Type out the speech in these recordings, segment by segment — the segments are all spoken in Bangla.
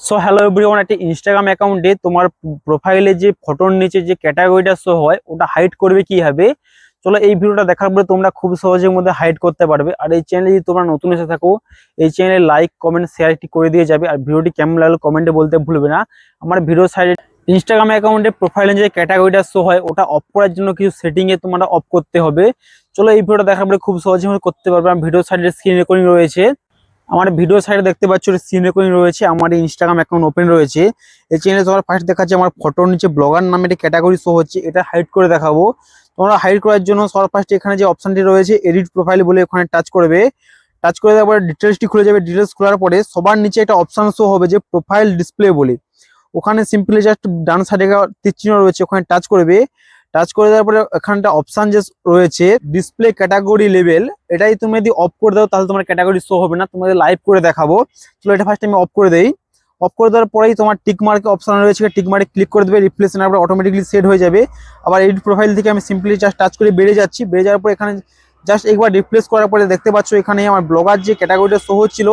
সো হ্যালো এভরিওয়ান, একটা ইনস্টাগ্রাম অ্যাকাউন্টে তোমার প্রোফাইলে যে ফটোর নিচে যে ক্যাটাগরিটা শো হয় ওটা হাইড করবে কিভাবে। চলো এই ভিডিওটা দেখার পরে তোমরা খুব সহজের মধ্যে হাইড করতে পারবে। আর এই চ্যানেলে যদি তোমরা নতুন এসে থাকো, এই চ্যানেলে লাইক কমেন্ট শেয়ার একটি করে দিয়ে যাবে। আর ভিডিওটি কেমন লাগলো কমেন্টে বলতে ভুলবে না। আমার ভিডিও সাইডে ইনস্টাগ্রাম অ্যাকাউন্টে প্রোফাইলে যে ক্যাটাগরিটা শো হয় ওটা অফ করার জন্য কিছু সেটিংয়ে তোমরা অফ করতে হবে। চলো এই ভিডিওটা দেখার পরে খুব সহজে করতে পারবে। আমার ভিডিও সাইডে স্ক্রিন রেকর্ডিং রয়েছে, আমার ভিডিও সাইডে দেখতে পাচ্ছ স্ক্রিন রেকর্ডিং রয়েছে, আমার ইনস্টাগ্রাম অ্যাকাউন্ট ওপেন রয়েছে। এই চ্যানেলে তোমার ফার্স্ট দেখাচ্ছে আমার ফটোর নিচে ব্লগার নামে একটা ক্যাটাগরি শো হচ্ছে, এটা হাইড করে দেখাবো। তোমরা হাইড করার জন্য সবার ফার্স্ট এখানে যে অপশনটি রয়েছে এডিট প্রোফাইল বলে ওখানে টাচ করবে। টাচ করে দেওয়ার পরে ডিটেলসটি খুলে যাবে। ডিটেলস খোলার পরে সবার নিচে একটা অপশন শো হবে যে প্রোফাইল ডিসপ্লে বলে, ওখানে সিম্পলি জাস্ট ডান সাইডে তীর চিহ্ন রয়েছে ওখানে টাচ করবে। টাচ করে দেওয়ার পরে এখানটা অপশন যে রয়েছে ডিসপ্লে ক্যাটাগরি লেভেল, এটাই তুমি যদি অফ করে দাও তাহলে তোমার ক্যাটাগরি শো হবে না। তোমাদের লাইভ করে দেখাবো। চলো এটা ফার্স্ট আমি অফ করে দেই। অফ করে দেওয়ার পরেই তোমার টিক মার্কে অপশন রয়েছে, টিক মার্কে ক্লিক করে দেবে, রিপ্লেস নেওয়ার পর অটোমেটিকলি সেট হয়ে যাবে। আবার এডিট প্রোফাইল থেকে আমি সিম্পলি জাস্ট টাচ করে বেড়ে যাচ্ছি। বেড়ে যাওয়ার পর এখানে জাস্ট একবার রিপ্লেস করার পরে দেখতে পাচ্ছ এখানে আমার ব্লগার যে ক্যাটাগরিটা শো হচ্ছিল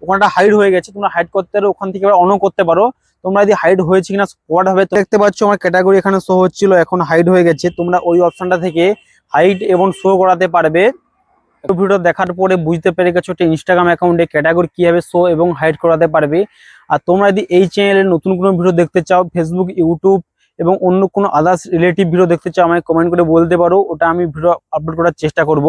ওখানটা হাইড হয়ে গেছে। তোমরা হাইড করতে পারো, ওখান থেকে অনও করতে পারো। তোমরা যদি হাইড হয়েছে কিনা স্পট হবে, তো দেখতে পাচ্ছ আমার ক্যাটাগরি এখানে শো হচ্ছিল এখন হাইড হয়ে গেছে। তোমরা ওই অপশনটা থেকে হাইড এবং শো করাতে পারবে। ভিডিও দেখার পরে বুঝতে পেরে গেছো একটা ইনস্টাগ্রাম অ্যাকাউন্টে ক্যাটাগরি কিভাবে শো এবং হাইড করাতে পারবে। আর তোমরা যদি এই চ্যানেলে নতুন কোনো ভিডিও দেখতে চাও, ফেসবুক ইউটিউব এবং অন্য কোনো আদার্স রিলেটিভ ভিডিও দেখতে চাও, আমাকে কমেন্ট করে বলতে পারো, ওটা আমি ভিডিও আপলোড করার চেষ্টা করব।